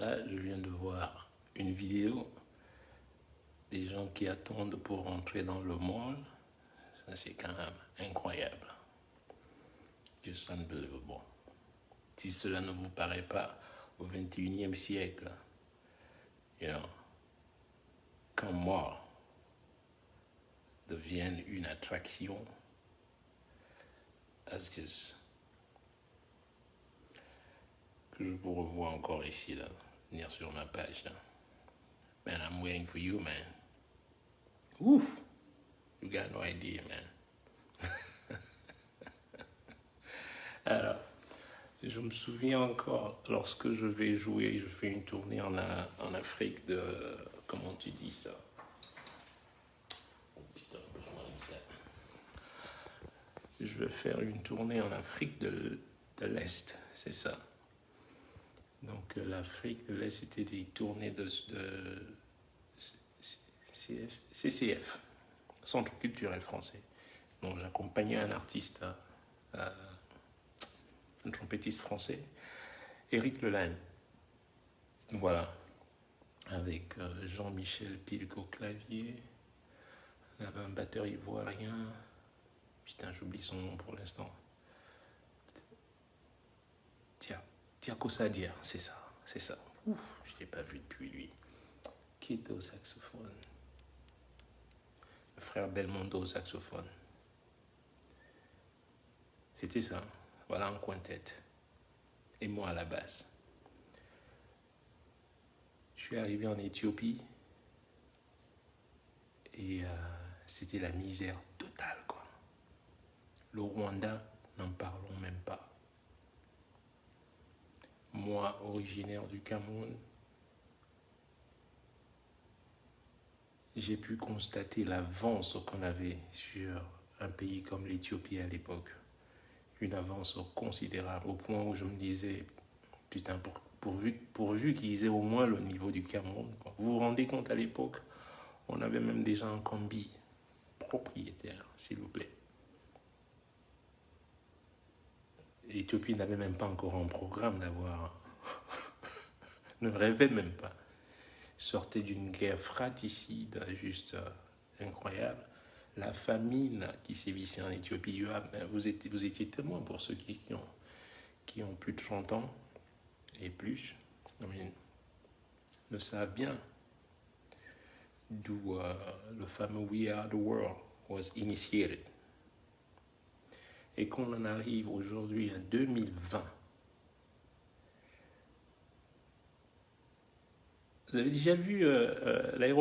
Là, je viens de voir une vidéo des gens qui attendent pour rentrer dans le mall. Ça, c'est quand même incroyable. Just unbelievable. Si cela ne vous paraît pas au 21e siècle, you know, qu'un mall devienne une attraction, that's just... que je vous revois encore ici, là, venir sur ma page, là. Man, I'm waiting for you, man. Ouf! You got no idea, man. Alors, je me souviens encore, lorsque je vais jouer, je fais une tournée en Afrique de... Comment tu dis ça? Oh putain, je vais faire une tournée en Afrique de l'Est, c'est ça. Donc l'Afrique de l'Est, c'était des tournées de CCF, Centre culturel français. Donc j'accompagnais un artiste, un trompettiste français, Éric Lelaine. Voilà, avec Jean-Michel Pilc au clavier, on avait un batteur ivoirien, putain j'oublie son nom pour l'instant. Tiako Sadia, c'est ça, c'est ça. Ouf, je ne l'ai pas vu depuis lui. Qui était au saxophone? Le frère Belmondo au saxophone. C'était ça, voilà en quintet. Et moi à la basse. Je suis arrivé en Éthiopie et c'était la misère totale, quoi. Le Rwanda, n'en parlons même pas. Moi, originaire du Cameroun, j'ai pu constater l'avance qu'on avait sur un pays comme l'Éthiopie à l'époque. Une avance considérable, au point où je me disais, putain, pourvu qu'ils aient au moins le niveau du Cameroun. Vous vous rendez compte, à l'époque, on avait même déjà un combi propriétaire, s'il vous plaît. L'Éthiopie n'avait même pas encore un programme d'avoir... ne rêvait même pas. Sortait d'une guerre fratricide, juste incroyable. La famine qui sévissait en Éthiopie, vous étiez témoin pour ceux qui ont plus de 30 ans et plus, le savent bien, d'où le fameux We Are the World was initiated. Et qu'on en arrive aujourd'hui à 2020, vous avez déjà vu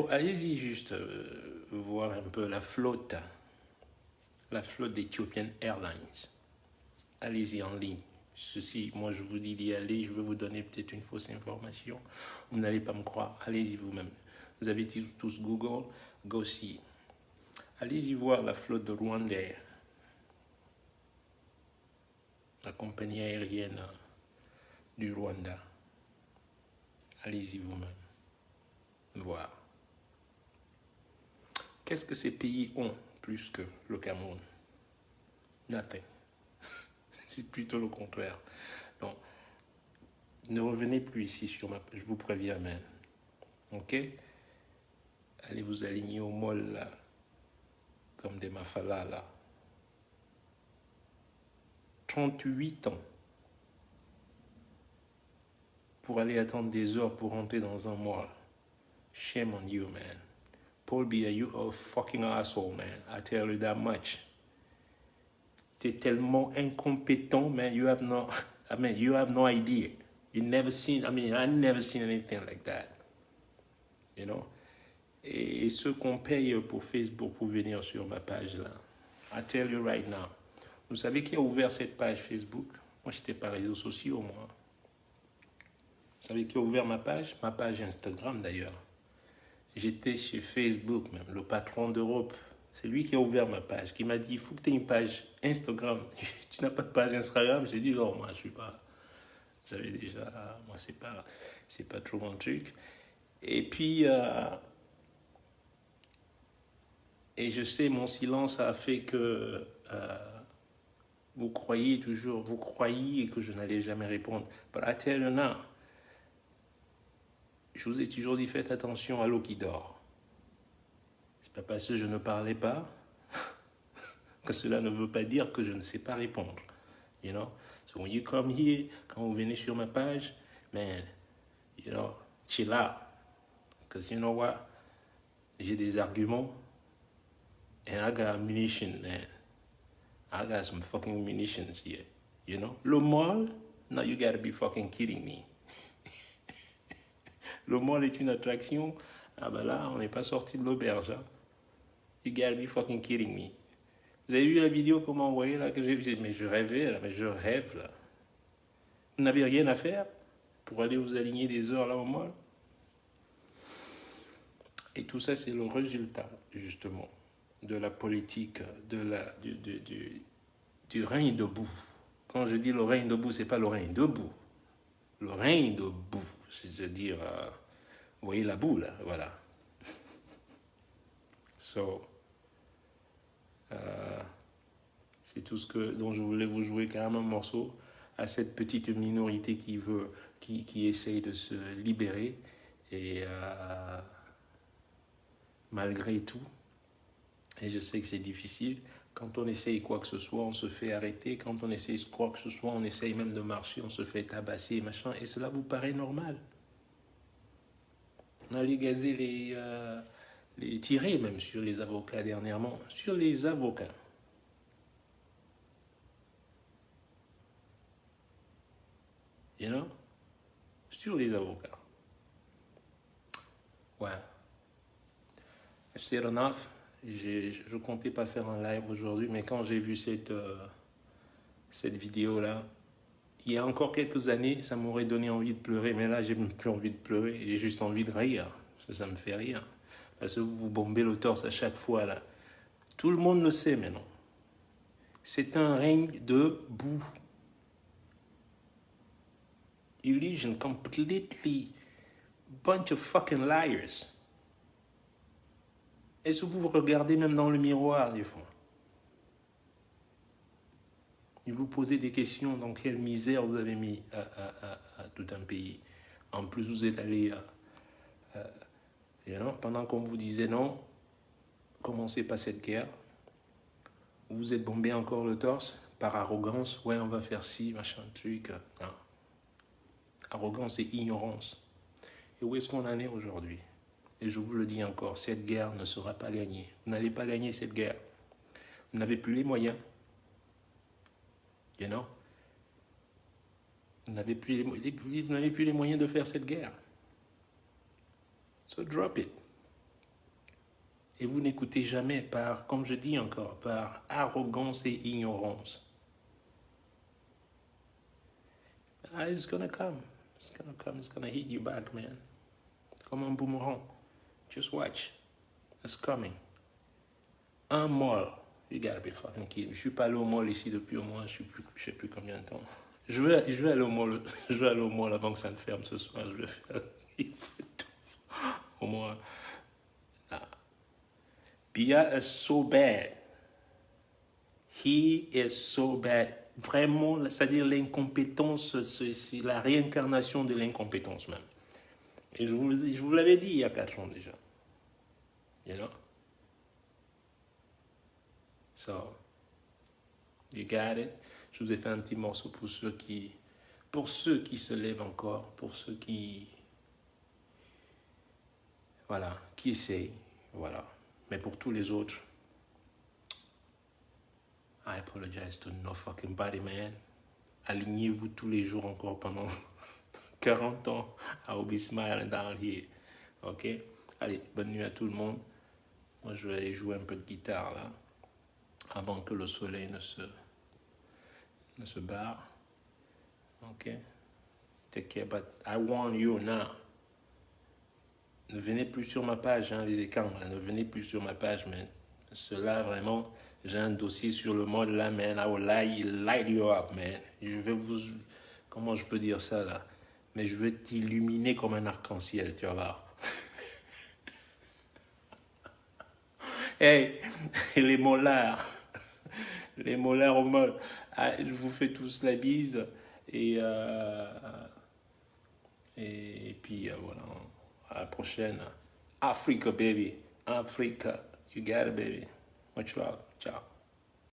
allez-y juste voir un peu la flotte d'Ethiopian Airlines. Allez-y en ligne. Ceci, moi je vous dis d'y aller, je vais vous donner peut-être une fausse information. Vous n'allez pas me croire, allez-y vous-même. Vous avez tous Google, go see. Allez-y voir la flotte de Rwandair, la compagnie aérienne du Rwanda. Allez-y vous-même voir. Qu'est-ce que ces pays ont plus que le Cameroun? Nothing. C'est plutôt le contraire. Donc, ne revenez plus ici sur ma... Je vous préviens, man. Ok? Allez vous aligner au mall, là, comme des mafalas, là. 38 ans pour aller attendre des heures pour rentrer dans un mall. Shame on you, man. Paul Biya, you a fucking asshole, man. I tell you that much. T'es tellement incompétent, man. You have no idea. I never seen anything like that. You know? Et ceux qu'on paye pour Facebook pour venir sur ma page là. I tell you right now. Vous savez qui a ouvert cette page Facebook? Moi, j'étais pas réseaux sociaux, moi. Vous savez qui a ouvert ma page? Ma page Instagram, d'ailleurs. J'étais chez Facebook, même, le patron d'Europe. C'est lui qui a ouvert ma page, qui m'a dit, il faut que tu aies une page Instagram. Tu n'as pas de page Instagram? J'ai dit, non, moi, je suis pas... J'avais déjà... Moi, c'est pas trop mon truc. Et puis... et je sais, mon silence a fait que... vous croyez que je n'allais jamais répondre. But I tell you now, je vous ai toujours dit, faites attention à l'eau qui dort. C'est pas parce que je ne parlais pas que cela ne veut pas dire que je ne sais pas répondre. You know? So when you come here, quand vous venez sur ma page, man, you know, chill out. Because you know what? J'ai des arguments and I got munitions, man. I got some fucking munitions here. You know? Le mall? No, you gotta be fucking kidding me. Le mall est une attraction. Ah ben là, on n'est pas sorti de l'auberge. Hein? You gotta be fucking kidding me. Vous avez vu la vidéo qu'on m'a envoyée là que j'ai... Mais je rêvais là, mais je rêve là. Vous n'avez rien à faire pour aller vous aligner des heures là au mall? Et tout ça, c'est le résultat, justement, de la politique, du règne debout. Quand je dis le règne debout, c'est pas le règne debout. Le règne debout, c'est-à-dire, vous voyez la boue là, voilà. So, c'est tout ce dont je voulais vous jouer quand même un morceau à cette petite minorité qui essaye de se libérer et malgré tout, et je sais que c'est difficile Quand on essaye quoi que ce soit, on se fait arrêter. Quand on essaye quoi que ce soit, on essaye même de marcher, on se fait tabasser, machin. Et cela vous paraît normal. On a gazé les tirer même sur les avocats dernièrement. Sur les avocats. You know? Sur les avocats. Ouais. I've said enough. Je comptais pas faire un live aujourd'hui, mais quand j'ai vu cette vidéo-là, il y a encore quelques années, ça m'aurait donné envie de pleurer, mais là, j'ai même plus envie de pleurer, j'ai juste envie de rire, parce que ça me fait rire. Parce que vous bombez le torse à chaque fois, là. Tout le monde le sait maintenant. C'est un règne de boue. Illusion, completely bunch of fucking liars. Est-ce que vous vous regardez même dans le miroir des fois? Et vous posez des questions dans quelle misère vous avez mis à tout un pays. En plus, vous êtes allé, pendant qu'on vous disait non, commencez pas cette guerre. Vous vous êtes bombé encore le torse par arrogance. Ouais, on va faire ci, machin, truc. Non. Arrogance et ignorance. Et où est-ce qu'on en est aujourd'hui? Et je vous le dis encore, cette guerre ne sera pas gagnée. Vous n'allez pas gagner cette guerre. Vous n'avez plus les moyens. You know? Vous n'avez plus les moyens de faire cette guerre. So drop it. Et vous n'écoutez jamais par, comme je dis encore, par arrogance et ignorance. Ah, it's gonna come. It's gonna come. It's gonna hit you back, man. Comme un boomerang. Just watch. It's coming. Un mall. You gotta be fucking kidding. Je suis pas allé au mall ici depuis au moins, je sais plus combien de temps. Je vais aller au mall. Je vais aller au mall avant que ça ne ferme ce soir. Je vais faire au moins. Bia is so bad. He is so bad. Vraiment, c'est-à-dire l'incompétence, c'est la réincarnation de l'incompétence même. Et je vous l'avais dit il y a 4 ans déjà. You know? So, you got it. Je vous ai fait un petit morceau pour ceux qui se lèvent encore, pour ceux qui, voilà, qui essayent, voilà. Mais pour tous les autres, I apologize to no fucking body, man. Alignez-vous tous les jours encore pendant 40 ans. I will be smiling down here. Ok? Allez, bonne nuit à tout le monde. Moi, je vais aller jouer un peu de guitare, là, avant que le soleil ne se barre. Ok? Take care, but I warn you now. Ne venez plus sur ma page, hein, les écrans, là. Ne venez plus sur ma page, man. Cela, vraiment, j'ai un dossier sur le mode, là, man. I will light you up, man. Je vais vous... Comment je peux dire ça, là? Mais je vais t'illuminer comme un arc-en-ciel, tu vas voir. Hey, les molars. Les molars au mode. Ah, je vous fais tous la bise. Et puis, voilà. À la prochaine. Africa, baby. Africa. You got it, baby. Much love. Ciao.